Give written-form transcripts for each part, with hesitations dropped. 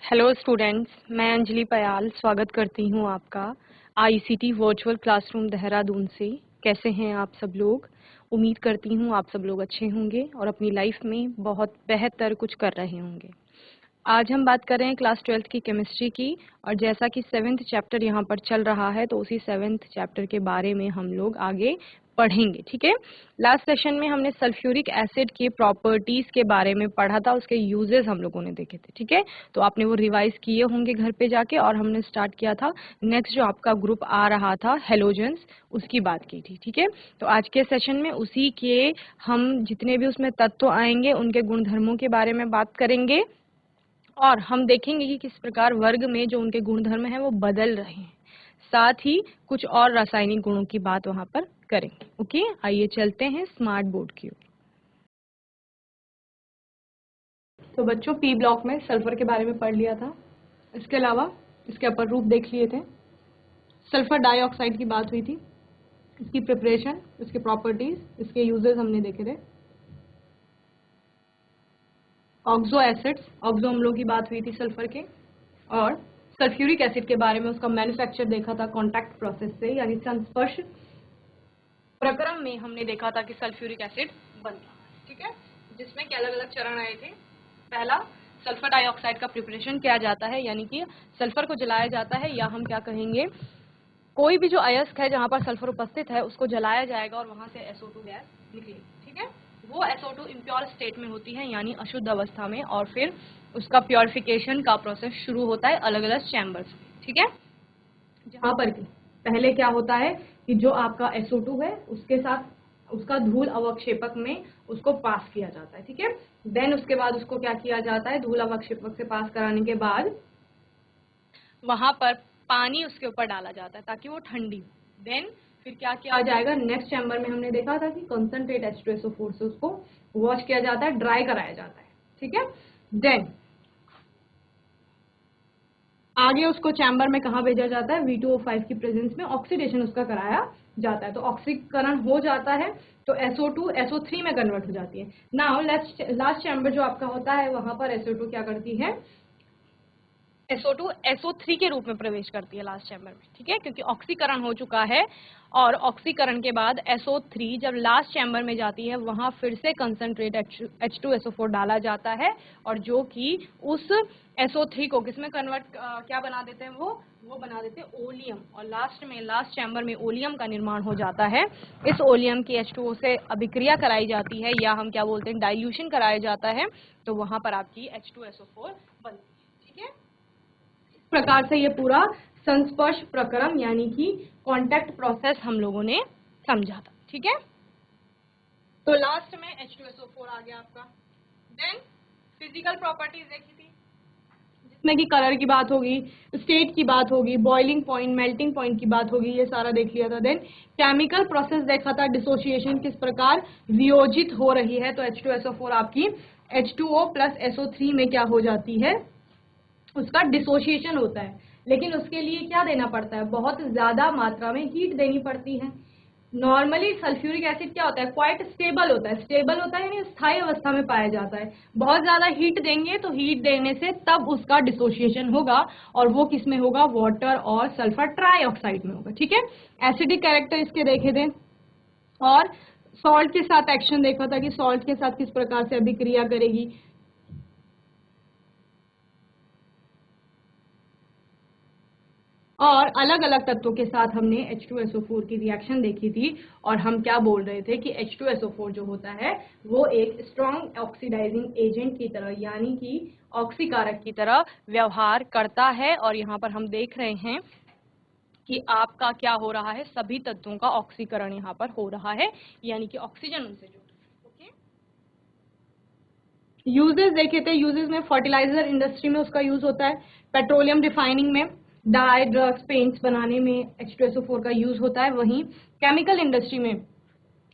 Hello students, मैं अंजलि पयाल स्वागत करती हूँ आपका आईसीटी वर्चुअल क्लासरूम देहरादून से। कैसे हैं आप सब लोग? उम्मीद करती हूँ आप सब लोग अच्छे होंगे और अपनी लाइफ में बहुत बेहतर कुछ कर रहे होंगे। आज हम बात कर रहे हैं क्लास 12th की केमिस्ट्री की, और जैसा कि 7th चैप्टर यहाँ पर चल रहा है तो उसी 7th चैप्टर के बारे में हम लोग आगे पढ़ेंगे। ठीक है, लास्ट सेशन में हमने सल्फ्यूरिक एसिड की प्रॉपर्टीज के बारे में पढ़ा था, उसके यूजेस हम लोगों ने देखे थे। ठीक है, तो आपने वो रिवाइज किए होंगे घर पे जाके, और हमने स्टार्ट किया था नेक्स्ट जो आपका ग्रुप आ रहा था हेलोजेंस, उसकी बात की थी। ठीक है, तो आज के सेशन में उसी के हम जितने भी उसमें तत्व आएंगे उनके गुणधर्मों के बारे में बात करेंगे, और हम देखेंगे कि किस प्रकार वर्ग में जो उनके गुणधर्म हैं वो बदल रहे हैं। साथ ही कुछ और रासायनिक गुणों की बात वहां पर करेंगे। ओके, आइए चलते हैं स्मार्ट बोर्ड की ओर। तो बच्चों, पी ब्लॉक में सल्फर के बारे में पढ़ लिया था। इसके अलावा इसके अपर रूप देख लिए थे। सल्फर डाइऑक्साइड की बात हुई थी, इसकी प्रिपरेशन, इसके प्रॉपर्टीज, इसके यूजेस हमने देखे थे। ऑक्सो एसिड्स, ऑक्सो अम्लों की बात हुई थी सल्फर के, और सल्फ्यूरिक एसिड के बारे में उसका मैन्युफैक्चर देखा था कॉन्टैक्ट प्रोसेस से, यानी संस्पर्श प्रक्रम में हमने देखा था कि सल्फ्यूरिक एसिड बनता है। ठीक है, जिसमें के अलग अलग चरण आए थे। पहला, सल्फर डाइऑक्साइड का प्रिपरेशन किया जाता है, यानी कि सल्फर को जलाया जाता है, या हम क्या कहेंगे, कोई भी जो अयस्क है जहां पर सल्फर उपस्थित है उसको जलाया जाएगा और वहां से SO2 गैस निकलेगी। ठीक है, वो SO2 इम्प्योर स्टेट में होती है, यानी अशुद्ध अवस्था में, और फिर उसका प्योरिफिकेशन का प्रोसेस शुरू होता है अलग अलग चैम्बर्स में। ठीक है, जहां पर कि पहले क्या होता है कि जो आपका SO2 है उसके साथ उसका धूल अवक्षेपक में उसको पास किया जाता है। ठीक है, देन उसके बाद उसको क्या किया जाता है, धूल अवक्षेपक से पास कराने के बाद वहां पर पानी उसके ऊपर डाला जाता है ताकि वो ठंडी हो। देन फिर क्या किया जाएगा, नेक्स्ट चैम्बर में हमने देखा था कि कंसंट्रेट H2SO4 से उसको वॉश किया जाता है, ड्राई कराया जाता है। ठीक है, देन आगे उसको चैम्बर में कहाँ भेजा जाता है, V2O5 की प्रेजेंस में ऑक्सीडेशन उसका कराया जाता है। तो ऑक्सीकरण हो जाता है तो SO2 SO3 में कन्वर्ट हो जाती है। नाउ लास्ट चैम्बर जो आपका होता है वहां पर SO2 क्या करती है, SO2 SO3 के रूप में प्रवेश करती है लास्ट चैम्बर में। ठीक है, क्योंकि ऑक्सीकरण हो चुका है, और ऑक्सीकरण के बाद SO3 जब लास्ट चैम्बर में जाती है वहां फिर से कंसंट्रेट H2SO4 डाला जाता है, और जो कि उस SO3 को किसमें कन्वर्ट क्या बना देते हैं, वो बना देते हैं ओलियम, और लास्ट चैम्बर में ओलियम का निर्माण हो जाता है। इस ओलियम की H2O से अभिक्रिया कराई जाती है, या हम क्या बोलते हैं, डाइल्यूशन कराया जाता है, तो वहां पर आपकी H2SO4 बनती है। ठीक है, प्रकार से ये पूरा संस्पर्श प्रक्रम यानी कि कांटेक्ट प्रोसेस हम लोगों ने समझा था। ठीक है, तो लास्ट में H2SO4 आ गया आपका। देन फिजिकल प्रॉपर्टीज देखी थी, जिसमें कि कलर की बात होगी, स्टेट की बात होगी, बॉइलिंग पॉइंट, मेल्टिंग पॉइंट की बात होगी, ये सारा देख लिया था। देन केमिकल प्रोसेस देखा था, डिसोसिएशन किस प्रकार वियोजित हो रही है, तो H2SO4 आपकी H2O प्लस SO3 में क्या हो जाती है, उसका डिसोसिएशन होता है। लेकिन उसके लिए क्या देना पड़ता है, बहुत ज्यादा मात्रा में हीट देनी पड़ती है। नॉर्मली सल्फ्यूरिक एसिड क्या होता है, क्वाइट स्टेबल होता है, यानी स्थायी अवस्था में पाया जाता है। बहुत ज्यादा हीट देंगे तो हीट देने से तब उसका डिसोसिएशन होगा, और वो किस में होगा, वाटर और सल्फर ट्राइऑक्साइड में होगा। ठीक है, एसिडिक कैरेक्टर इसके देखे थे, और सॉल्ट के साथ एक्शन देखा था कि सॉल्ट के साथ किस प्रकार से अभिक्रिया करेगी। और अलग अलग तत्वों के साथ हमने H2SO4 की रिएक्शन देखी थी, और हम क्या बोल रहे थे कि H2SO4 जो होता है वो एक स्ट्रॉन्ग ऑक्सीडाइजिंग एजेंट की तरह, यानी कि ऑक्सीकारक की तरह व्यवहार करता है। और यहाँ पर हम देख रहे हैं कि आपका क्या हो रहा है, सभी तत्वों का ऑक्सीकरण यहाँ पर हो रहा है, यानी कि ऑक्सीजन उनसे जुड़ रहा है। यूजेस देखे थे, यूजेस में फर्टिलाइजर इंडस्ट्री में उसका यूज होता है, पेट्रोलियम रिफाइनिंग में, डाई, ड्रग्स, पेंट्स बनाने में H2SO4 का यूज होता है। वहीं केमिकल इंडस्ट्री में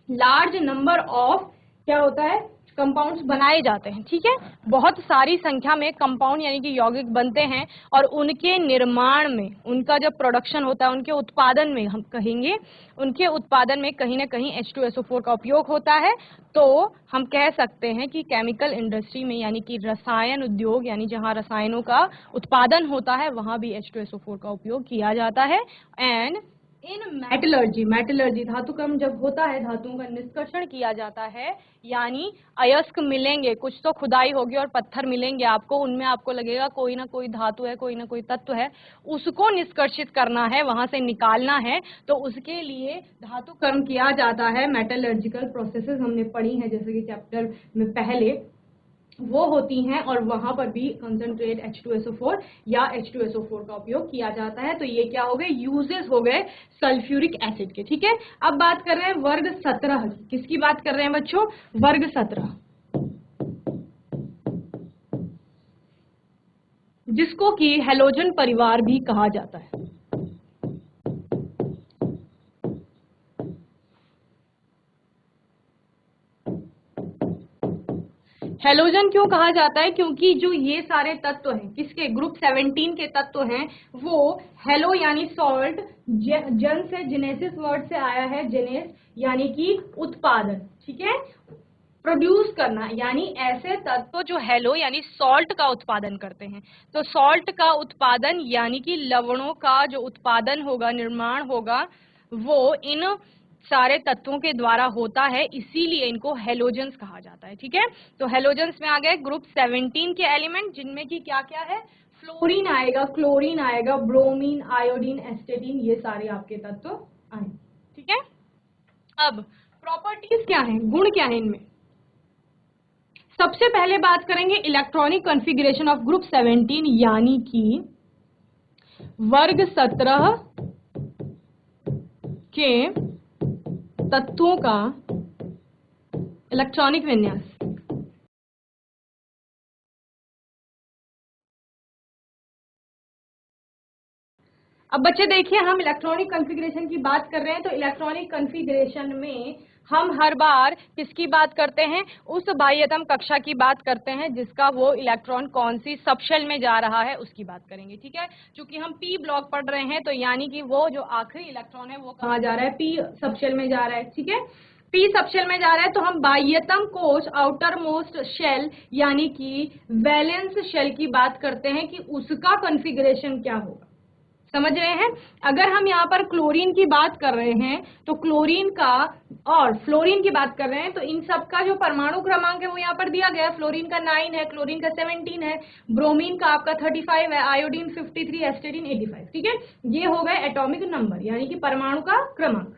लार्ज नंबर ऑफ क्या होता है, कंपाउंड्स बनाए जाते हैं, ठीक है। बहुत सारी संख्या में कंपाउंड यानी कि यौगिक बनते हैं और उनके निर्माण में, उनका जब प्रोडक्शन होता है, उनके उत्पादन में हम कहेंगे, उनके उत्पादन में कहीं ना कहीं H2SO4 का उपयोग होता है। तो हम कह सकते हैं कि केमिकल इंडस्ट्री में यानी कि रसायन उद्योग, यानी जहां रसायनों का उत्पादन होता है वहां भी H2SO4 का उपयोग किया जाता है। एंड इन मेटलर्जी, मेटलर्जी धातु कर्म जब होता है, धातुओं का निष्कर्षण किया जाता है, यानी अयस्क मिलेंगे, कुछ तो खुदाई होगी और पत्थर मिलेंगे आपको, उनमें आपको लगेगा कोई ना कोई धातु है, कोई ना कोई तत्व है, उसको निष्कर्षित करना है, वहां से निकालना है। तो उसके लिए धातु कर्म किया जाता है। मेटलर्जिकल प्रोसेसेस हमने पढ़ी हैं जैसे कि चैप्टर में पहले, वो होती हैं और वहां पर भी कंसंट्रेट H2SO4 या H2SO4 का उपयोग किया जाता है। तो ये क्या हो गए, यूजेस हो गए सल्फ्यूरिक एसिड के, ठीक है। अब बात कर रहे हैं वर्ग 17 की। किसकी बात कर रहे हैं बच्चों, वर्ग 17, जिसको कि हेलोजन परिवार भी कहा जाता है। हेलोजन क्यों कहा जाता है, क्योंकि जो ये सारे तत्व हैं, किसके, ग्रुप 17 के तत्व हैं, वो हेलो यानी सॉल्ट, जन से, जेनेसिस वर्ड से आया है, जेनेस यानी कि उत्पादन, ठीक है, प्रोड्यूस करना, यानी ऐसे तत्व जो हेलो यानी सॉल्ट का उत्पादन करते हैं। तो सॉल्ट का उत्पादन यानी कि लवणों का जो उत्पादन होगा, निर्माण होगा, वो इन सारे तत्वों के द्वारा होता है, इसीलिए इनको हेलोजेंस कहा जाता है, ठीक है। तो हेलोजेंस में आ गए ग्रुप 17 के एलिमेंट, जिनमें कि क्या क्या है, फ्लोरीन आएगा, क्लोरीन आएगा, ब्रोमीन, आयोडीन, एस्टेटिन, ये सारे आपके तत्व आए, ठीक है। अब प्रॉपर्टीज क्या है, गुण क्या है इनमें। सबसे पहले बात करेंगे इलेक्ट्रॉनिक कॉन्फ़िगरेशन ऑफ ग्रुप 17 यानी कि वर्ग 17 के तत्वों का इलेक्ट्रॉनिक विन्यास। अब बच्चे देखिए, हम इलेक्ट्रॉनिक कॉन्फ़िगरेशन की बात कर रहे हैं, तो इलेक्ट्रॉनिक कॉन्फ़िगरेशन में हम हर बार किसकी बात करते हैं, उस बाह्यतम कक्षा की बात करते हैं जिसका वो इलेक्ट्रॉन कौन सी सबशेल में जा रहा है उसकी बात करेंगे, ठीक है। क्योंकि हम पी ब्लॉक पढ़ रहे हैं, तो यानी कि वो जो आखिरी इलेक्ट्रॉन है वो कहाँ जा रहा है, पी सबशेल में जा रहा है, ठीक है। पी सबशेल में जा रहा है, तो हम बाह्यतम कोश, आउटर मोस्ट शेल यानी कि वैलेंस शेल की बात करते हैं कि उसका कॉन्फ़िगरेशन क्या होगा, समझ रहे हैं। अगर हम यहाँ पर क्लोरीन की बात कर रहे हैं तो क्लोरीन का, और फ्लोरीन की बात कर रहे हैं, तो इन सब का जो परमाणु क्रमांक है वो यहाँ पर दिया गया है। फ्लोरीन का 9 है, क्लोरीन का 17 है, ब्रोमीन का आपका 35 है, आयोडीन 53, एस्टेटिन 85, ठीक है। ये हो गए एटॉमिक नंबर यानी कि परमाणु का क्रमांक।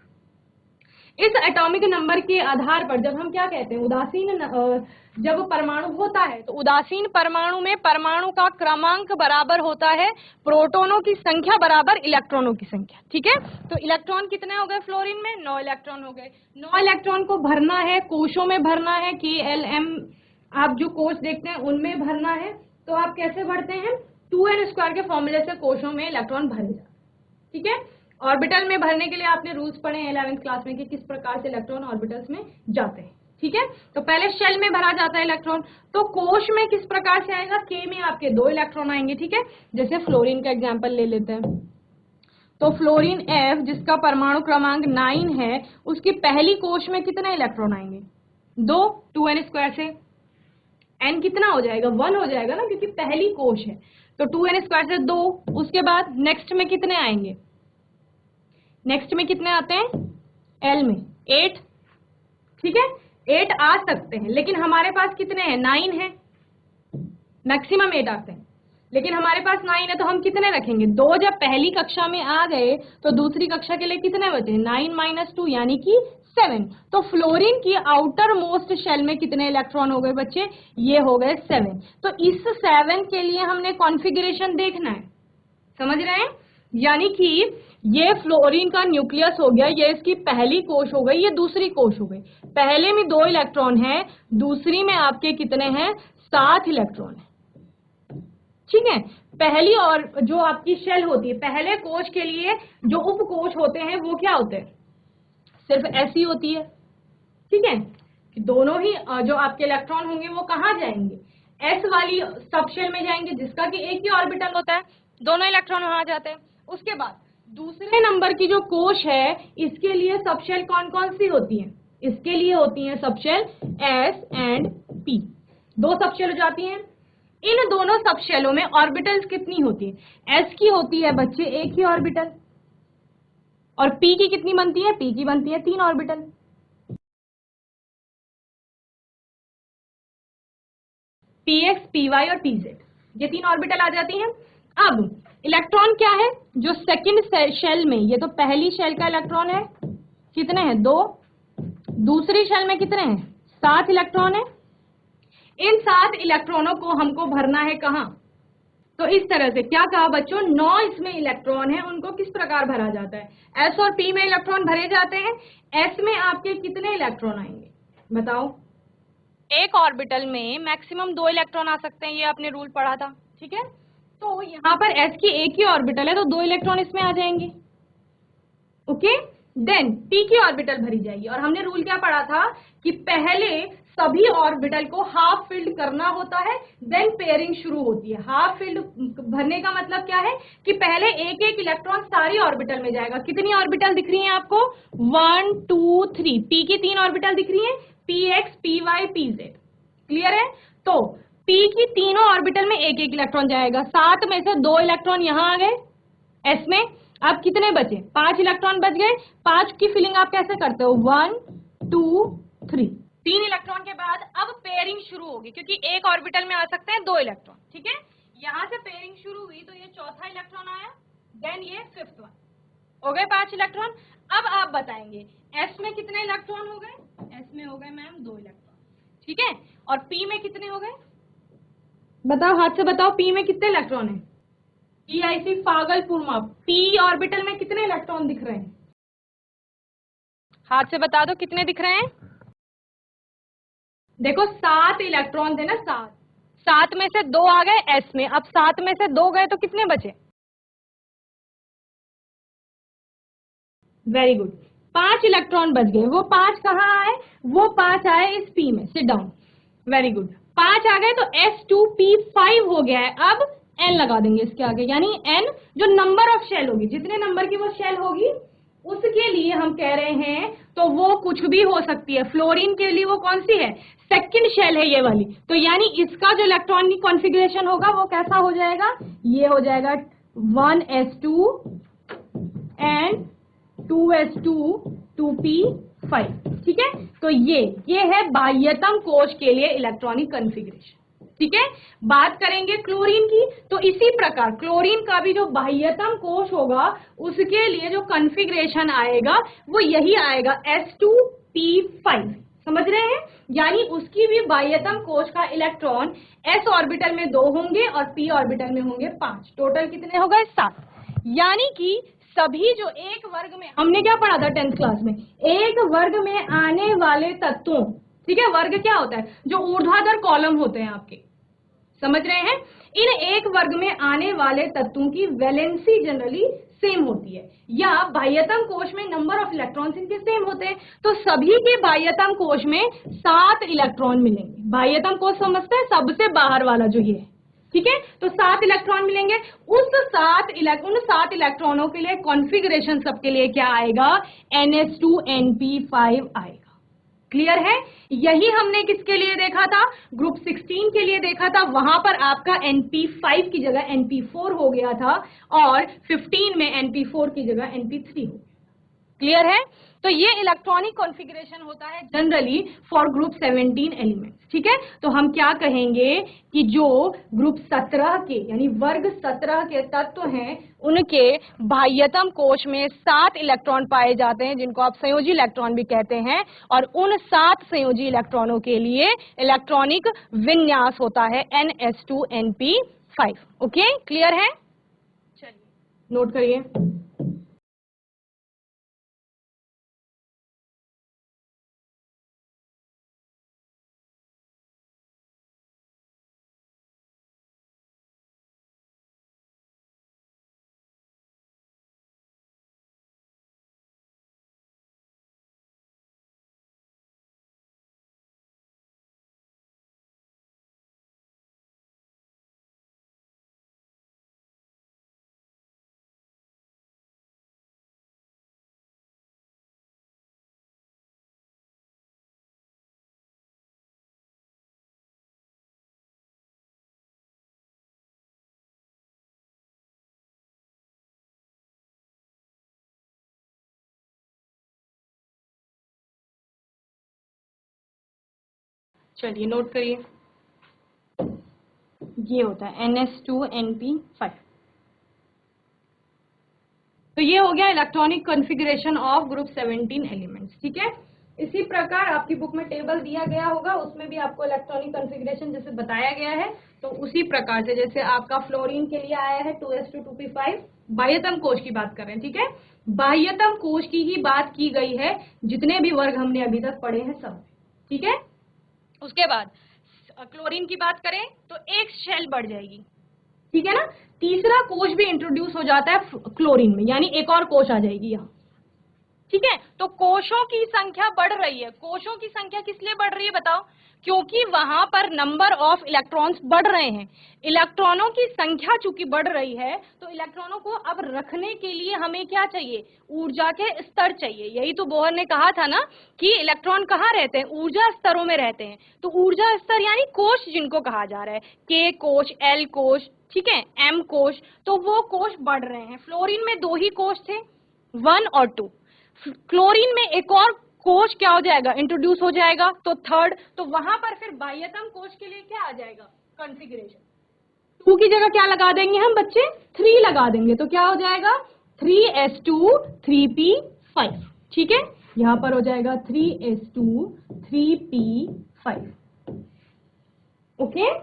इस एटॉमिक नंबर के आधार पर जब हम क्या कहते हैं, उदासीन जब परमाणु होता है तो उदासीन परमाणु में परमाणु का क्रमांक बराबर होता है प्रोटॉनों की संख्या बराबर इलेक्ट्रॉनों की संख्या, ठीक है। तो इलेक्ट्रॉन कितने हो गए फ्लोरीन में, 9 इलेक्ट्रॉन हो गए। 9 इलेक्ट्रॉन को भरना है, कोशों में भरना है, KLM आप जो कोश देखते हैं उनमें भरना है। तो आप कैसे भरते हैं, 2n² के फॉर्मूले से कोशों में इलेक्ट्रॉन भरे जाते हैं, ठीक है। ऑर्बिटल में भरने के लिए आपने रूल्स पढ़े हैं 11th क्लास में कि किस प्रकार से इलेक्ट्रॉन ऑर्बिटल्स में जाते हैं, ठीक है। तो पहले शेल में भरा जाता है इलेक्ट्रॉन, तो कोश में किस प्रकार से आएगा, K में आपके 2 इलेक्ट्रॉन आएंगे, ठीक है। जैसे फ्लोरीन का एग्जांपल ले लेते हैं, तो फ्लोरीन F जिसका परमाणु क्रमांक 9 है, उसकी पहली कोश में कितने इलेक्ट्रॉन आएंगे, 2, 2n² से n कितना हो जाएगा, 1 हो जाएगा ना, क्योंकि पहली कोश है, तो 2n² से 2। उसके बाद नेक्स्ट में कितने आएंगे, नेक्स्ट में कितने आते हैं, L में 8, ठीक है। 8 आ सकते हैं, लेकिन हमारे पास कितने हैं, 9 है, मैक्सिमम 8 आते हैं, लेकिन हमारे पास 9 है, तो हम कितने रखेंगे, 2। जब पहली कक्षा में आ गए तो दूसरी कक्षा के लिए कितने बचे, 9 - 2 यानी कि 7। तो फ्लोरीन की आउटर मोस्ट शेल में कितने इलेक्ट्रॉन हो गए बच्चे, ये हो गए 7। तो इस 7 के लिए हमने कॉन्फ़िगरेशन देखना है, समझ रहे हैं। यानी कि ये फ्लोरीन का न्यूक्लियस हो गया, ये इसकी पहली कोश हो गई, ये दूसरी कोश हो गई। पहले में 2 इलेक्ट्रॉन है, दूसरी में आपके कितने हैं, 7 इलेक्ट्रॉन है, ठीक है। पहली और जो आपकी शेल होती है, पहले कोश के लिए जो उपकोश होते हैं वो क्या होते हैं, सिर्फ ऐसी होती है, ठीक है। कि दोनों ही जो आपके इलेक्ट्रॉन होंगे वो कहाँ जाएंगे, एस वाली सब शेल में जाएंगे, जिसका कि एक ही ऑर्बिटल होता है, दोनों इलेक्ट्रॉन वहां जाते हैं। उसके बाद दूसरे नंबर की जो कोश है, इसके लिए सब शेल कौन कौन सी होती है, इसके लिए होती है सब शेल एस एंड पी, दो सब शेल हो जाती हैं। इन दोनों सब शेलों में ऑर्बिटल्स कितनी होती है, एस की होती है बच्चे एक ही ऑर्बिटल, और पी की कितनी बनती है, पी की बनती है 3 orbital. P X, P Y और पी जेड, ये 3 ऑर्बिटल आ जाती हैं। अब इलेक्ट्रॉन क्या है, जो सेकंड शेल में, ये तो पहली शेल का इलेक्ट्रॉन है, कितने हैं 2, दूसरी शेल में कितने हैं 7 इलेक्ट्रॉन है। इन 7 इलेक्ट्रॉनों को हमको भरना है कहाँ, तो इस तरह से क्या कहा बच्चों, 9 इसमें इलेक्ट्रॉन है, उनको किस प्रकार भरा जाता है, एस और पी में इलेक्ट्रॉन भरे जाते हैं। एस में आपके कितने इलेक्ट्रॉन आएंगे बताओ, एक ऑर्बिटल में मैक्सिमम 2 इलेक्ट्रॉन आ सकते हैं, ये आपने रूल पढ़ा था, ठीक है। तो यहाँ पर एस की एक ही ऑर्बिटल है, तो 2 इलेक्ट्रॉन इसमें आ जाएंगे, ओके। देन पी की ऑर्बिटल भरी जाएगी, और हमने रूल क्या पढ़ा था कि पहले सभी ऑर्बिटल को हाफ फिल्ड करना होता है, देन पेयरिंग शुरू होती है। हाफ फिल्ड भरने का मतलब क्या है कि पहले एक एक इलेक्ट्रॉन सारी ऑर्बिटल में जाएगा। कितनी ऑर्बिटल दिख रही है आपको, 1 2 3, पी की 3 ऑर्बिटल दिख रही है, P X, P Y, P Z, clear है। तो पी की तीनों ऑर्बिटल में एक एक इलेक्ट्रॉन जाएगा, 7 में से 2 इलेक्ट्रॉन यहां आ गए एस में। अब कितने बचे, 5 इलेक्ट्रॉन बच गए। 5 की फिलिंग आप कैसे करते हो, 1 2 3, 3 इलेक्ट्रॉन के बाद अब पेयरिंग शुरू होगी, क्योंकि एक ऑर्बिटल में आ सकते हैं 2 इलेक्ट्रॉन, ठीक है। यहां से पेयरिंग शुरू हुई तो ये चौथा इलेक्ट्रॉन आया, देन ये 5th वन, हो गए 5 इलेक्ट्रॉन। अब आप बताएंगे एस में कितने इलेक्ट्रॉन हो गए, एस में हो गए मैम 2 इलेक्ट्रॉन, ठीक है। और पी में कितने हो गए, बताओ हाथ से बताओ, पी में कितने इलेक्ट्रॉन है, पीआईसी पागलपुर में पी ऑर्बिटल में कितने इलेक्ट्रॉन दिख रहे हैं, हाथ से बता दो कितने दिख रहे हैं। देखो 7 इलेक्ट्रॉन थे ना, 7, 7 में से 2 आ गए एस में। अब 7 में से 2 गए तो कितने बचे, वेरी गुड, 5 इलेक्ट्रॉन बच गए। वो 5 कहाँ आए, वो 5 आए इस पी में, सिट डाउन, वेरी गुड। 5 आ गए तो S2P5 हो गया है। अब N लगा देंगे इसके आगे, यानी N जो नंबर ऑफ शेल होगी, जितने नंबर की वो शेल होगी उसके लिए हम कह रहे हैं, तो वो कुछ भी हो सकती है। फ्लोरीन के लिए वो कौन सी है, सेकंड शेल है ये वाली, तो यानी इसका जो इलेक्ट्रॉनिक कॉन्फ़िगरेशन होगा वो कैसा हो जाएगा, ये हो जाएगा 1s2 एंड 2s2 2p5, ठीक है। तो ये है बाह्यतम कोश के लिए इलेक्ट्रॉनिक कॉन्फ़िगरेशन, ठीक है। बात करेंगे क्लोरीन की, तो इसी प्रकार क्लोरीन का भी जो बाह्यतम कोश होगा उसके लिए जो कॉन्फ़िगरेशन आएगा वो यही आएगा S2P5, समझ रहे हैं। यानी उसकी भी बाह्यतम कोश का इलेक्ट्रॉन s ऑर्बिटल में 2 होंगे और p ऑर्बिटल में होंगे 5, टोटल कितने हो गए 7। यानी कि सभी जो एक वर्ग में, हमने क्या पढ़ा था 10th क्लास में, एक वर्ग में आने वाले तत्वों, ठीक है, वर्ग क्या होता है, जो ऊर्ध्वाधर कॉलम होते हैं आपके, समझ रहे हैं। इन एक वर्ग में आने वाले तत्वों की वैलेंसी जनरली सेम होती है, या बाह्यतम कोश में नंबर ऑफ इलेक्ट्रॉन्स इनके सेम होते हैं। तो सभी के बाह्यतम कोश में 7 इलेक्ट्रॉन मिलेंगे। बाह्यतम कोश समझते हैं, सबसे बाहर वाला जो ये है, ठीक है। तो 7 इलेक्ट्रॉन मिलेंगे। उन 7 इलेक्ट्रॉनों के लिए कॉन्फ़िगरेशन सबके लिए क्या आएगा, NS2NP5 आएगा, क्लियर है। यही हमने किसके लिए देखा था, ग्रुप 16 के लिए देखा था, वहां पर आपका NP5 की जगह NP4 हो गया था, और 15 में NP4 की जगह NP3 हो गया, क्लियर है। तो ये इलेक्ट्रॉनिक कॉन्फ़िगरेशन होता है जनरली फॉर ग्रुप 17 एलिमेंट्स, ठीक है। तो हम क्या कहेंगे कि जो ग्रुप 17 के यानी वर्ग 17 के तत्व हैं उनके बाह्यतम कोश में 7 इलेक्ट्रॉन पाए जाते हैं, जिनको आप संयोजी इलेक्ट्रॉन भी कहते हैं, और उन 7 संयोजी इलेक्ट्रॉनों के लिए इलेक्ट्रॉनिक विन्यास होता है NS2NP5, ओके, क्लियर है। चलिए नोट करिए। चलिए नोट करिए, ये होता है NS2NP5। तो ये हो गया electronic configuration of group 17 elements, ठीक है। इसी प्रकार आपकी बुक में टेबल दिया गया होगा, उसमें भी आपको इलेक्ट्रॉनिक कॉन्फ़िगरेशन जैसे बताया गया है, तो उसी प्रकार से जैसे आपका फ्लोरीन के लिए आया है 2s2 2p5, बाह्यतम कोश की बात कर रहे हैं, ठीक है। बाह्यतम कोश की ही बात की गई है, जितने भी वर्ग हमने अभी तक पढ़े हैं सब, ठीक है। उसके बाद क्लोरीन की बात करें तो एक शेल बढ़ जाएगी, ठीक है ना। तीसरा कोश भी इंट्रोड्यूस हो जाता है क्लोरीन में, यानी एक और कोश आ जाएगी यहाँ, ठीक है। तो कोशों की संख्या बढ़ रही है। कोशों की संख्या किस लिए बढ़ रही है बताओ? क्योंकि वहां पर नंबर ऑफ इलेक्ट्रॉन्स बढ़ रहे हैं। इलेक्ट्रॉनों की संख्या चूंकि बढ़ रही है, तो इलेक्ट्रॉनों को अब रखने के लिए हमें क्या चाहिए? ऊर्जा के स्तर चाहिए। यही तो बोहर ने कहा था ना कि इलेक्ट्रॉन कहाँ रहते हैं? ऊर्जा स्तरों में रहते हैं। तो ऊर्जा स्तर यानी कोश जिनको कहा जा रहा है, के कोश, एल कोश, ठीक है, एम कोश, तो वो कोश बढ़ रहे हैं। फ्लोरीन में 2 ही कोश थे, 1 और 2। क्लोरीन में एक और कोश क्या हो जाएगा? इंट्रोड्यूस हो जाएगा, तो 3rd। तो वहां पर फिर बाह्यतम कोश के लिए क्या आ जाएगा? कॉन्फ़िगरेशन 2 की जगह क्या लगा देंगे हम बच्चे? 3 लगा देंगे, तो क्या हो जाएगा? 3s2 3p5, ठीक है। यहां पर हो जाएगा 3s2 3p5, ओके।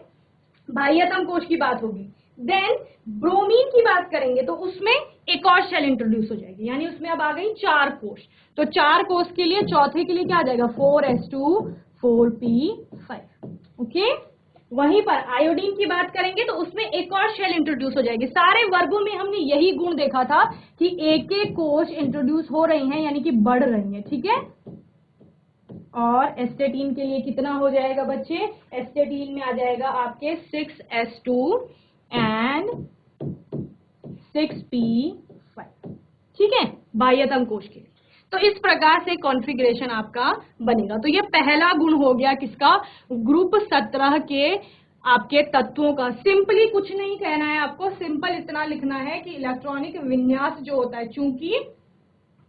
बाह्यतम कोश की बात होगी। देन ब्रोमीन की बात करेंगे तो उसमें एक और शेल इंट्रोड्यूस हो जाएगी, यानी उसमें अब आ गई 4 कोश। तो 4 कोश के लिए चौथे के लिए क्या आ जाएगा? 4s2 4p5, okay. वहीं पर आयोडीन की बात करेंगे तो उसमें एक और शेल इंट्रोड्यूस हो जाएगी। सारे वर्गों में हमने यही गुण देखा था कि एक एक कोश इंट्रोड्यूस हो रही हैं, यानी कि बढ़ रही हैं, ठीक है। और एस्टेटीन के लिए कितना हो जाएगा बच्चे? एस्टेटीन में आ जाएगा आपके 6s2 एंड 6p5, ठीक है, बाह्यतम कोश के लिए। तो इस प्रकार से कॉन्फ़िगरेशन आपका बनेगा। तो ये पहला गुण हो गया किसका? ग्रुप 17 के आपके तत्वों का। सिंपली कुछ नहीं कहना है आपको, सिंपल इतना लिखना है कि इलेक्ट्रॉनिक विन्यास जो होता है, चूंकि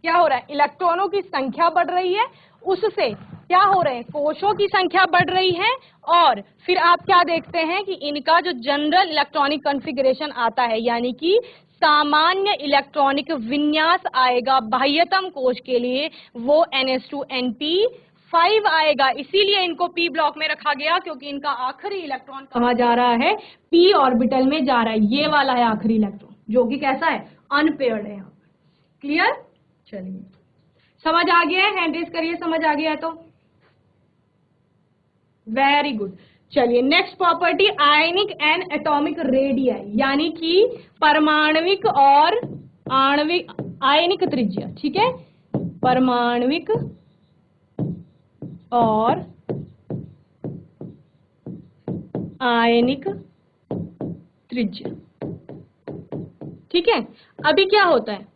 क्या हो रहा है? इलेक्ट्रॉनों की संख्या बढ़ रही है, उससे क्या हो रहे हैं? कोशों की संख्या बढ़ रही है, और फिर आप क्या देखते हैं कि इनका जो जनरल इलेक्ट्रॉनिक कॉन्फ़िगरेशन आता है, यानी कि सामान्य इलेक्ट्रॉनिक विन्यास आएगा बाह्यतम कोश के लिए, वो NS2NP5 आएगा। इसीलिए इनको p ब्लॉक में रखा गया, क्योंकि इनका आखिरी इलेक्ट्रॉन कहाँ जा रहा है? p ऑर्बिटल में जा रहा है। ये वाला है आखिरी इलेक्ट्रॉन, जो कि कैसा है? अनपेयर्ड है। क्लियर? चलिए, समझ आ गया है? हैंड रेज करिए, समझ आ गया है तो। Very good. चलिए next property, ionic and atomic radii, यानी कि परमाणविक और आणविक, आयनिक त्रिज्या, ठीक है, परमाणविक और आयनिक त्रिज्या, ठीक है। अभी क्या होता है?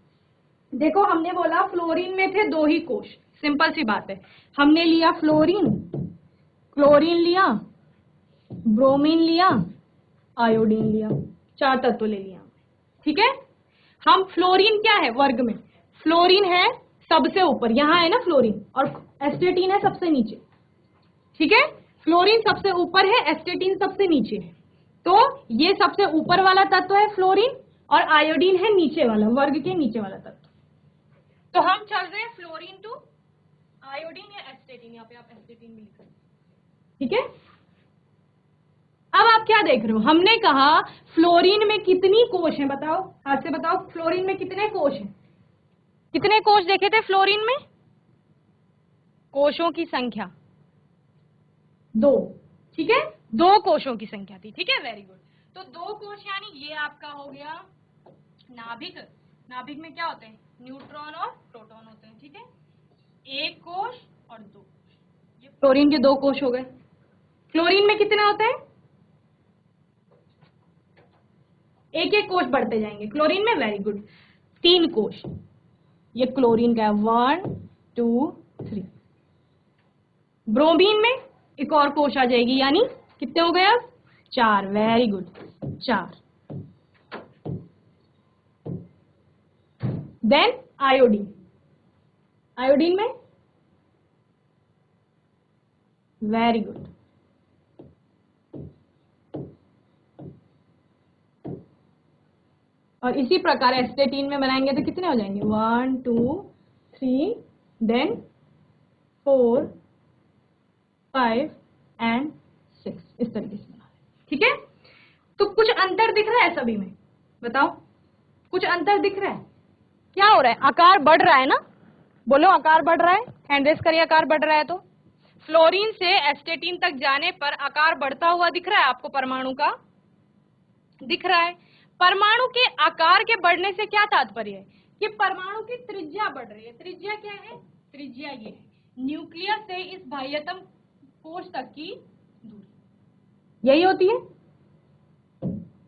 देखो, हमने बोला फ्लोरीन में थे 2 ही कोश, सिंपल सी बात है। हमने लिया फ्लोरीन, क्लोरीन लिया, ब्रोमीन लिया, आयोडीन लिया, 4 तत्व ले लिया, ठीक है। हम फ्लोरीन क्या है वर्ग में? फ्लोरीन है सबसे ऊपर, यहां है ना फ्लोरीन, और एस्टेटीन है सबसे नीचे, ठीक है। फ्लोरीन सबसे ऊपर है, एस्टेटीन सबसे नीचे है। तो ये सबसे ऊपर वाला तत्व है फ्लोरीन, और आयोडीन है नीचे वाला, वर्ग के नीचे वाला तत्व। तो हम चल रहे हैं फ्लोरीन टू आयोडीन या एस्टेटीन, यहाँ पे आप एस्टेटीन भी लिख रहे हैं, ठीक है। अब आप क्या देख रहे हो? हमने कहा फ्लोरीन में कितनी कोश हैं? बताओ, हाथ से बताओ, फ्लोरीन में कितने कोश हैं? कितने कोश देखे थे फ्लोरीन में? कोशों की संख्या 2, ठीक है, 2 कोशों की संख्या थी, ठीक है, वेरी गुड। तो 2 कोश यानी ये आपका हो गया नाभिक। नाभिक में क्या होते हैं? न्यूट्रॉन और प्रोटॉन होते हैं, ठीक है। 1 कोश और 2 कोश, ये फ्लोरीन के 2 कोश हो गए। क्लोरीन में कितने होते हैं? एक एक कोश बढ़ते जाएंगे। क्लोरीन में वेरी गुड 3 कोश, ये क्लोरीन का है 1 2 3। ब्रोमीन में एक और कोश आ जाएगी, यानी कितने हो गए अब? 4, very good 4। Then iodine, iodine में वेरी गुड और इसी प्रकार एस्टेटीन में बनाएंगे तो कितने हो जाएंगे 1 2 3 देन 4 5 एंड 6 इस तरीके से बना रहे। ठीक है, तो कुछ अंतर दिख रहा है सभी में, बताओ कुछ अंतर दिख रहा है? क्या हो रहा है? आकार बढ़ रहा है ना, बोलो आकार बढ़ रहा है, हैंड रेस करिए आकार बढ़ रहा है। तो फ्लोरीन से एस्टेटीन तक जाने पर आकार बढ़ता हुआ दिख रहा है आपको, परमाणु का दिख रहा है। परमाणु के आकार के बढ़ने से क्या तात्पर्य है कि परमाणु की त्रिज्या बढ़ रही है। त्रिज्या क्या है? त्रिज्या ये है न्यूक्लियस से इस बाह्यतम कोश तक की दूरी, यही होती है।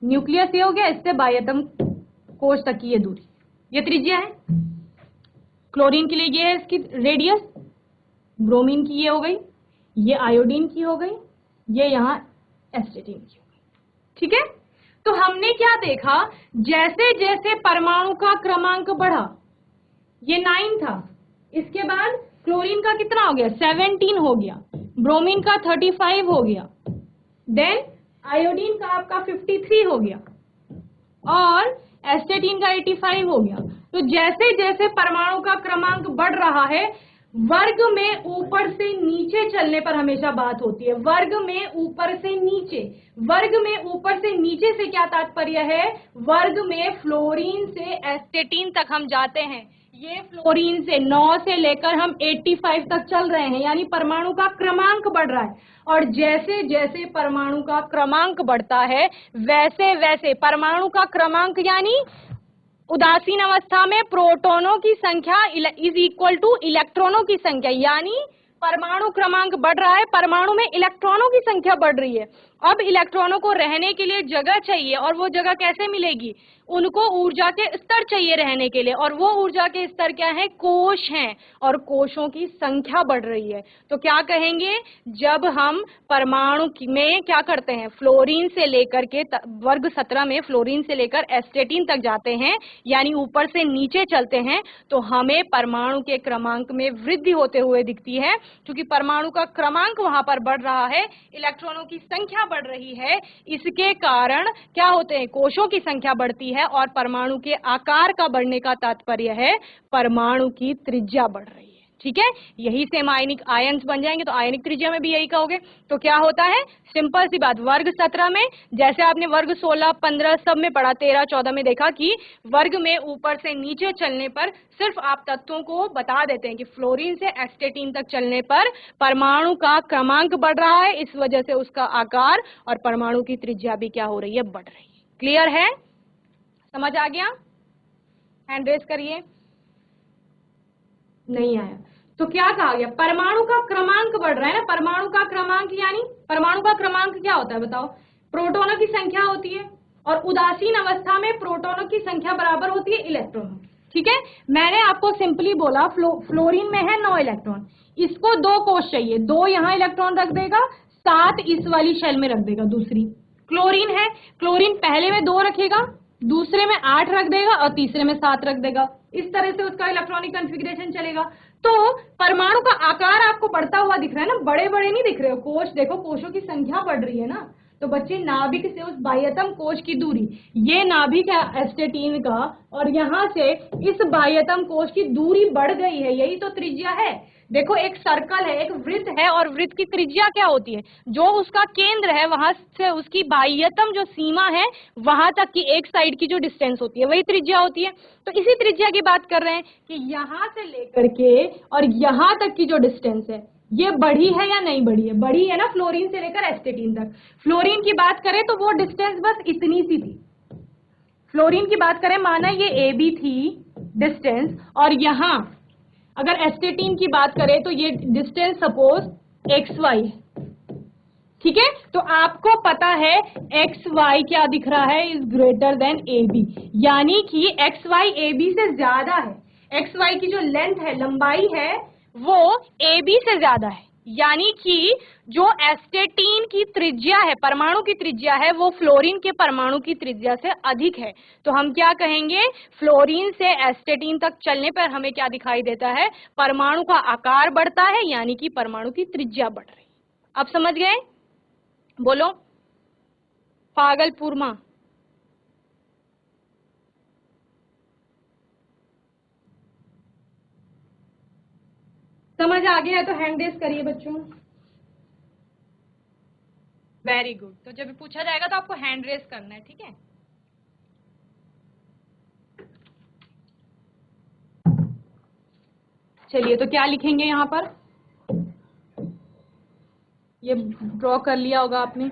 न्यूक्लियस ये हो गया, इससे बाह्यतम कोश तक की ये दूरी, ये त्रिज्या है। क्लोरीन के लिए ये है इसकी रेडियस, ब्रोमीन की ये हो गई, ये आयोडीन की हो गई, ये यहाँ एस्टेटीन की हो गई। ठीक है, तो हमने क्या देखा, जैसे जैसे परमाणु का क्रमांक बढ़ा, ये 9 था, इसके बाद क्लोरीन का कितना हो गया 17 हो गया, ब्रोमीन का 35 हो गया, देन आयोडीन का आपका 53 हो गया और एस्टेटीन का 85 हो गया। तो जैसे जैसे परमाणु का क्रमांक बढ़ रहा है, वर्ग में ऊपर से नीचे चलने पर हमेशा बात होती है। वर्ग में ऊपर से नीचे, वर्ग में ऊपर से नीचे से क्या तात्पर्य है? वर्ग में फ्लोरीन से एस्टेटीन तक हम जाते हैं। ये फ्लोरीन से 9 से लेकर हम 85 तक चल रहे हैं, यानी परमाणु का क्रमांक बढ़ रहा है। और जैसे जैसे परमाणु का क्रमांक बढ़ता है वैसे वैसे परमाणु का क्रमांक यानी उदासीन अवस्था में प्रोटॉनों की संख्या इज इक्वल टू इलेक्ट्रॉनों की संख्या, यानी परमाणु क्रमांक बढ़ रहा है, परमाणु में इलेक्ट्रॉनों की संख्या बढ़ रही है। अब इलेक्ट्रॉनों को रहने के लिए जगह चाहिए, और वो जगह कैसे मिलेगी? उनको ऊर्जा के स्तर चाहिए रहने के लिए, और वो ऊर्जा के स्तर क्या है? कोश हैं, और कोशों की संख्या बढ़ रही है। तो क्या कहेंगे, जब हम परमाणु में क्या करते हैं, फ्लोरीन से लेकर के वर्ग 17 में फ्लोरीन से लेकर एस्टेटीन तक जाते हैं, यानी ऊपर से नीचे चलते हैं, तो हमें परमाणु के क्रमांक में वृद्धि होते हुए दिखती है, क्योंकि परमाणु का क्रमांक वहां पर बढ़ रहा है, इलेक्ट्रॉनों की संख्या बढ़ रही है। इसके कारण क्या होते हैं? कोशों की संख्या बढ़ती है, और परमाणु के आकार का बढ़ने का तात्पर्य है परमाणु की त्रिज्या बढ़ रही है। ठीक है, यही सेम आयनिक आयन्स बन जाएंगे, तो आयनिक त्रिज्या में भी यही कहोगे। तो क्या होता है? सिंपल सी बात, वर्ग 17 में जैसे आपने वर्ग 16, 15 सब में पढ़ा, 13, 14 में देखा कि वर्ग में ऊपर से नीचे चलने पर सिर्फ आप तत्वों को बता देते हैं कि फ्लोरीन से एस्टेटीन तक चलने पर परमाणु का क्रमांक बढ़ रहा है, इस वजह से उसका आकार और परमाणु की त्रिज्या भी क्या हो रही है? बढ़ रही है। क्लियर है? समझ आ गया? हैंड रेस करिए। नहीं आया तो क्या कहा गया? परमाणु का क्रमांक बढ़ रहा है ना। परमाणु का क्रमांक यानी परमाणु का क्रमांक क्या होता है बताओ? प्रोटॉनों की संख्या होती है, और उदासीन अवस्था में प्रोटॉनों की संख्या बराबर होती है इलेक्ट्रॉनों। ठीक है, मैंने आपको सिंपली बोला फ्लोरीन में है 9 इलेक्ट्रॉन, इसको 2 कोश चाहिए, 2 यहाँ इलेक्ट्रॉन रख देगा, 7 इस वाली शेल में रख देगा। दूसरी क्लोरीन है, क्लोरीन पहले में 2 रखेगा, दूसरे में 8 रख देगा, और तीसरे में 7 रख देगा। इस तरह से उसका इलेक्ट्रॉनिक कॉन्फ़िगरेशन चलेगा। तो परमाणु का आकार आपको बढ़ता हुआ दिख रहा है ना, बड़े बड़े नहीं दिख रहे हो। कोश देखो, कोशों की संख्या बढ़ रही है ना। तो बच्चे, नाभिक से उस बाह्यतम कोश की दूरी, ये नाभिक है एस्टेटीन का, और यहां से इस बाह्यतम कोश की दूरी बढ़ गई है, यही तो त्रिज्या है। देखो, एक सर्कल है, एक वृत्त है, और वृत्त की त्रिज्या क्या होती है? जो उसका केंद्र है वहां से उसकी बाह्यतम जो सीमा है वहां तक की एक साइड की जो डिस्टेंस होती है वही त्रिज्या होती है। तो इसी त्रिज्या की बात कर रहे हैं कि यहां से लेकर के और यहां तक की जो डिस्टेंस है, ये बढ़ी है या नहीं बढ़ी है? बढ़ी है ना, फ्लोरीन से लेकर एस्टेटीन तक। फ्लोरीन की बात करें तो वो डिस्टेंस बस इतनी सी थी। फ्लोरीन की बात करें, माना ये ए बी थी डिस्टेंस, और यहां अगर एस्टेटीन की बात करें तो ये डिस्टेंस सपोज एक्स वाई है। ठीक है, तो आपको पता है एक्स वाई क्या दिख रहा है? Is greater than A B, यानी कि एक्स वाई ए बी से ज्यादा है। एक्स वाई की जो लेंथ है, लंबाई है, वो ए बी से ज्यादा है, यानी कि जो एस्टेटीन की त्रिज्या है, परमाणु की त्रिज्या है, वो फ्लोरीन के परमाणु की त्रिज्या से अधिक है। तो हम क्या कहेंगे? फ्लोरीन से एस्टेटीन तक चलने पर हमें क्या दिखाई देता है? परमाणु का आकार बढ़ता है, यानी कि परमाणु की त्रिज्या बढ़ रही है। अब समझ गए? बोलो। पागलपुर मां समझ आ गया है तो हैंड रेस करिए बच्चों। Very good. तो जब पूछा जाएगा तो आपको हैंड रेस करना है, ठीक है। चलिए, तो क्या लिखेंगे यहाँ पर? ये ड्रॉ कर लिया होगा आपने।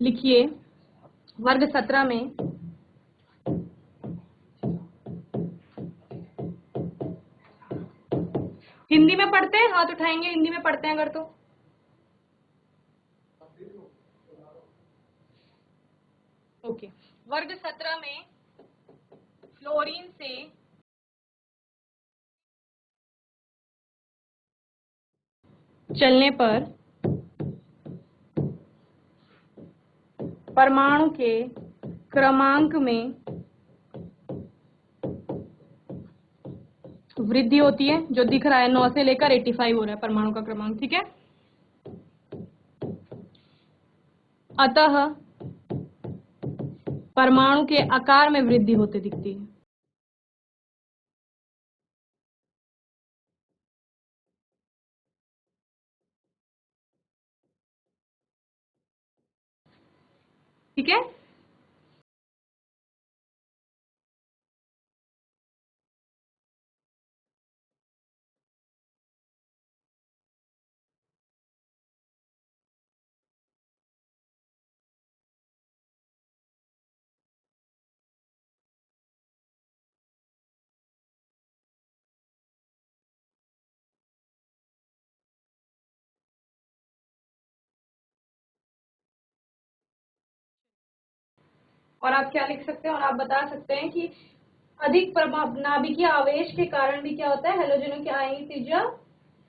लिखिए, वर्ग 17 में हिंदी में पढ़ते हैं, हाथ उठाएंगे हिंदी में पढ़ते हैं अगर तो। ओके, वर्ग 17 में फ्लोरीन से चलने पर परमाणु के क्रमांक में वृद्धि होती है, जो दिख रहा है 9 से लेकर 85 हो रहा है परमाणु का क्रमांक, ठीक है। अतः परमाणु के आकार में वृद्धि होती दिखती है। ठीक है, और आप क्या लिख सकते हैं, और आप बता सकते हैं कि अधिक प्रभाव नाभिकीय आवेश के कारण भी क्या होता है, हेलोजनों की आयनिक त्रिज्या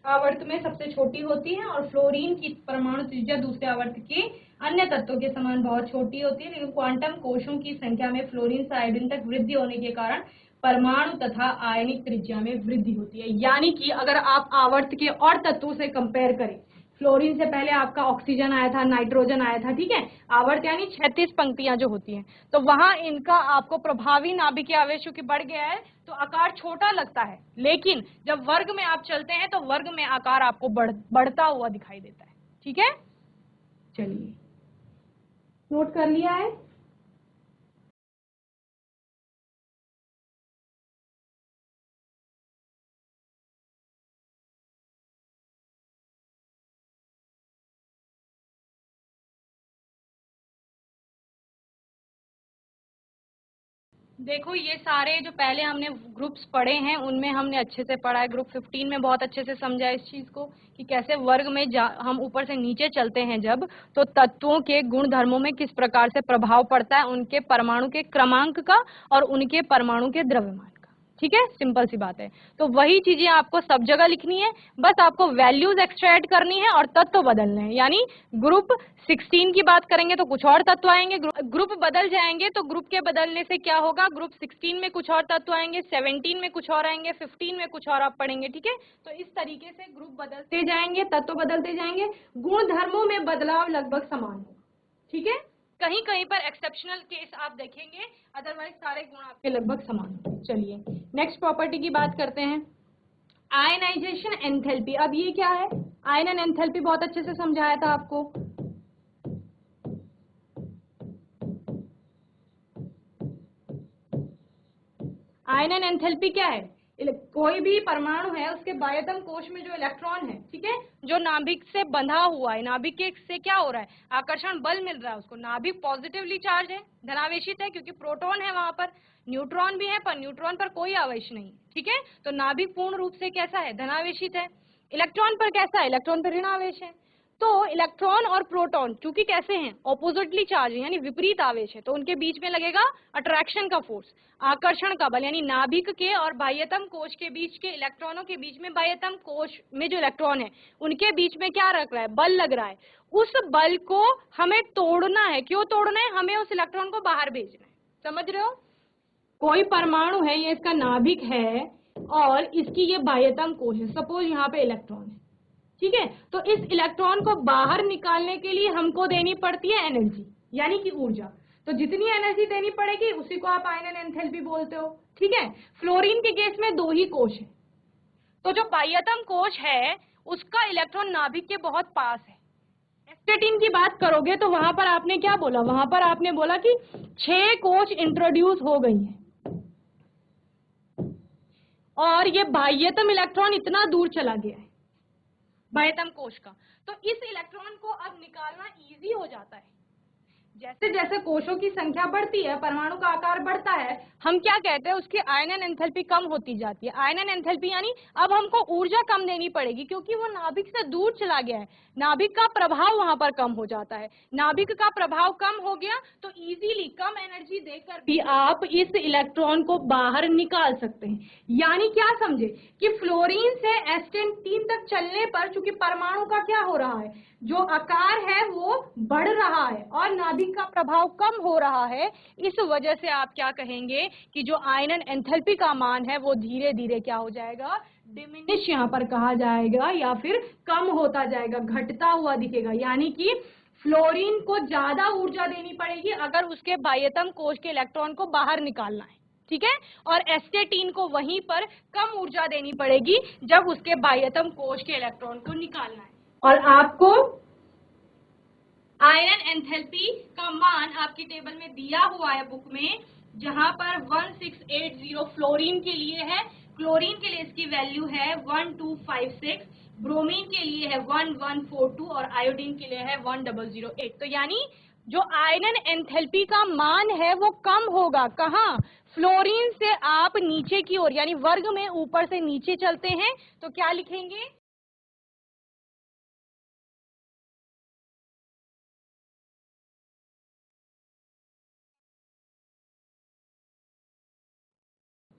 आवर्त में सबसे छोटी होती है और फ्लोरीन की परमाणु त्रिज्या दूसरे आवर्त के अन्य तत्वों के समान बहुत छोटी होती है, लेकिन क्वांटम कोशों की संख्या में फ्लोरीन से आयोडीन तक वृद्धि होने के कारण परमाणु तथा आयनिक त्रिज्या में वृद्धि होती है। यानी कि अगर आप आवर्त के और तत्वों से कंपेयर करें, फ्लोरीन से पहले आपका ऑक्सीजन आया था, नाइट्रोजन आया था, ठीक है, आवर्त यानी 36 पंक्तियां जो होती हैं, तो वहां इनका आपको प्रभावी नाभिकीय आवेश क्योंकि बढ़ गया है तो आकार छोटा लगता है, लेकिन जब वर्ग में आप चलते हैं तो वर्ग में आकार आपको बढ़ता हुआ दिखाई देता है, ठीक है। चलिए, नोट कर लिया है? देखो, ये सारे जो पहले हमने ग्रुप्स पढ़े हैं उनमें हमने अच्छे से पढ़ा है। ग्रुप 15 में बहुत अच्छे से समझा इस चीज को कि कैसे वर्ग में हम ऊपर से नीचे चलते हैं जब, तो तत्वों के गुण धर्मों में किस प्रकार से प्रभाव पड़ता है, उनके परमाणु के क्रमांक का और उनके परमाणु के द्रव्यमान का, ठीक है। सिंपल सी बात है। तो वही चीजें आपको सब जगह लिखनी है, बस आपको वैल्यूज एक्सट्रैक्ट करनी है और तत्व बदलने हैं। यानी ग्रुप 16 की बात करेंगे तो कुछ और तत्व आएंगे, ग्रुप बदल जाएंगे तो ग्रुप के बदलने से क्या होगा, ग्रुप 16 में कुछ और तत्व आएंगे, 17 में कुछ और आएंगे, 15 में कुछ और आप पढ़ेंगे, ठीक है। तो इस तरीके से ग्रुप बदलते जाएंगे, तत्व बदलते जाएंगे, गुण धर्मों में बदलाव लगभग समान होगा, ठीक है। कहीं कहीं पर एक्सेप्शनल केस आप देखेंगे, अदरवाइज सारे गुण आपके लगभग समान होंगे। चलिए, नेक्स्ट प्रॉपर्टी की बात करते हैं, आयनाइजेशन एंथैल्पी। अब ये क्या है, आयनन एंथैल्पी बहुत अच्छे से समझाया था आपको। आयनन एंथैल्पी क्या है, कोई भी परमाणु है उसके बाह्यतम कोश में जो इलेक्ट्रॉन है, ठीक है, जो नाभिक से बंधा हुआ है, नाभिक से क्या हो रहा है, आकर्षण बल मिल रहा है उसको, नाभिक पॉजिटिवली चार्ज है, धनावेशित है, क्योंकि प्रोटॉन है वहां पर, न्यूट्रॉन भी है पर न्यूट्रॉन पर कोई आवेश नहीं, ठीक है। तो नाभिक पूर्ण रूप से कैसा है, धनावेशित है। इलेक्ट्रॉन पर कैसा है, इलेक्ट्रॉन पर ऋणावेश है। तो इलेक्ट्रॉन और प्रोटॉन चूंकि कैसे हैं, ऑपोजिटली चार्ज है, यानी विपरीत आवेश है, तो उनके बीच में लगेगा अट्रैक्शन का फोर्स, आकर्षण का बल, यानी नाभिक के और बाह्यतम कोश के बीच के इलेक्ट्रॉनों के बीच में, बाह्यतम कोश में जो इलेक्ट्रॉन है उनके बीच में क्या रख रहा है, बल लग रहा है। उस बल को हमें तोड़ना है। क्यों तोड़ना है, हमें उस इलेक्ट्रॉन को बाहर भेजना है। समझ रहे हो, कोई परमाणु है, ये इसका नाभिक है और इसकी ये बाह्यतम कोश है, सपोज यहाँ पे इलेक्ट्रॉन है, ठीक है। तो इस इलेक्ट्रॉन को बाहर निकालने के लिए हमको देनी पड़ती है एनर्जी, यानी कि ऊर्जा। तो जितनी एनर्जी देनी पड़ेगी उसी को आप आयनन एंथैल्पी बोलते हो, ठीक है। फ्लोरीन के केस में दो ही कोश है, तो जो बाह्यतम कोश है उसका इलेक्ट्रॉन नाभिक के बहुत पास है। एस्टेटिन की बात करोगे तो वहां पर आपने क्या बोला, वहां पर आपने बोला कि 6 कोश इंट्रोड्यूस हो गई है और ये बाह्यतम इलेक्ट्रॉन इतना दूर चला गया है बाह्यतम कोश का, तो इस इलेक्ट्रॉन को अब निकालना इजी हो जाता है। जैसे जैसे कोशों की संख्या बढ़ती है, परमाणु का आकार बढ़ता है, हम क्या कहते हैं, उसकी आयनन एंथैल्पी कम होती जाती है। आयनन एंथैल्पी यानी अब हमको ऊर्जा कम देनी पड़ेगी क्योंकि वो नाभिक से दूर चला गया है, नाभिक का प्रभाव वहां पर कम हो जाता है। नाभिक का प्रभाव कम हो गया तो इजीली कम एनर्जी देकर भी आप इस इलेक्ट्रॉन को बाहर निकाल सकते हैं। यानी क्या समझे कि फ्लोरीन से एस्टेटिन तक चलने पर चूंकि परमाणु का क्या हो रहा है, जो आकार है वो बढ़ रहा है और नाभिक का प्रभाव कम हो रहा है, इस वजह से आप क्या कहेंगे कि जो आयनन एंथैल्पी का मान है वो धीरे धीरे क्या हो जाएगा, डिमिनिश यहाँ पर कहा जाएगा या फिर कम होता जाएगा, घटता हुआ दिखेगा। यानी कि फ्लोरीन को ज्यादा ऊर्जा देनी पड़ेगी अगर उसके बाह्यतम कोश के इलेक्ट्रॉन को बाहर निकालना है, ठीक है, और एस्टेटिन को वहीं पर कम ऊर्जा देनी पड़ेगी जब उसके बाह्यतम कोश के इलेक्ट्रॉन को निकालना है। और आपको आयरन एंथैल्पी का मान आपकी टेबल में दिया हुआ है बुक में, जहां पर 1680 फ्लोरीन के लिए है, क्लोरीन के लिए इसकी वैल्यू है 1256, ब्रोमीन के लिए है 1142 और आयोडीन के लिए है 1008। तो यानी जो आयरन एंथैल्पी का मान है वो कम होगा, कहाँ, फ्लोरीन से आप नीचे की ओर यानी वर्ग में ऊपर से नीचे चलते हैं तो क्या लिखेंगे,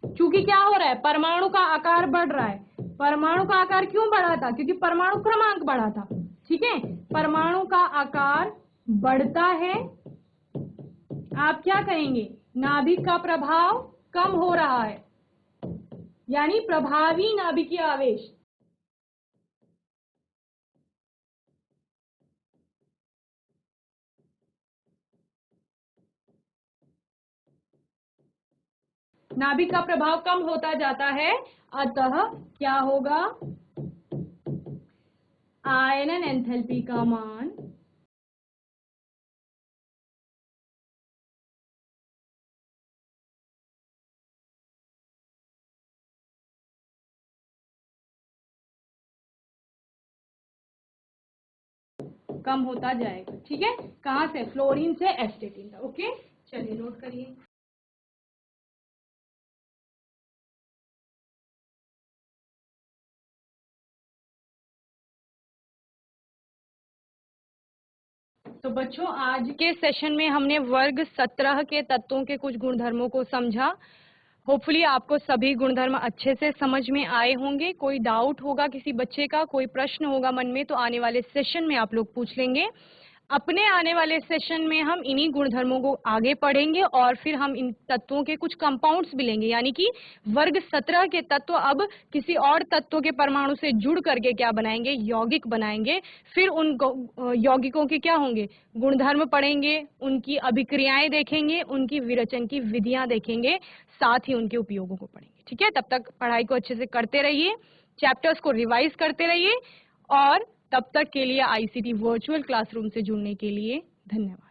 क्योंकि क्या हो रहा है, परमाणु का आकार बढ़ रहा है। परमाणु का आकार क्यों बढ़ा था, क्योंकि परमाणु क्रमांक बढ़ा था, ठीक है, परमाणु का आकार बढ़ता है, आप क्या कहेंगे, नाभिक का प्रभाव कम हो रहा है, यानी प्रभावी नाभिकीय आवेश। नाभिक का प्रभाव कम होता जाता है, अतः क्या होगा, आयनन एंथैल्पी का मान कम होता जाएगा, ठीक है, कहां से, फ्लोरीन से एस्टेटिन तक। ओके, चलिए नोट करिए। तो बच्चों आज के सेशन में हमने वर्ग 17 के तत्वों के कुछ गुणधर्मों को समझा। होपफुली आपको सभी गुणधर्म अच्छे से समझ में आए होंगे। कोई डाउट होगा किसी बच्चे का, कोई प्रश्न होगा मन में, तो आने वाले सेशन में आप लोग पूछ लेंगे। अपने आने वाले सेशन में हम इन्हीं गुणधर्मों को आगे पढ़ेंगे और फिर हम इन तत्वों के कुछ कंपाउंड्स भी लेंगे, यानी कि वर्ग 17 के तत्व अब किसी और तत्वों के परमाणु से जुड़ करके क्या बनाएंगे, यौगिक बनाएंगे। फिर उन यौगिकों के क्या होंगे, गुणधर्म पढ़ेंगे, उनकी अभिक्रियाएं देखेंगे, उनकी विरचन की विधियां देखेंगे, साथ ही उनके उपयोगों को पढ़ेंगे। ठीक है, तब तक पढ़ाई को अच्छे से करते रहिए, चैप्टर्स को रिवाइज करते रहिए और तब तक के लिए आईसीटी वर्चुअल क्लासरूम से जुड़ने के लिए धन्यवाद।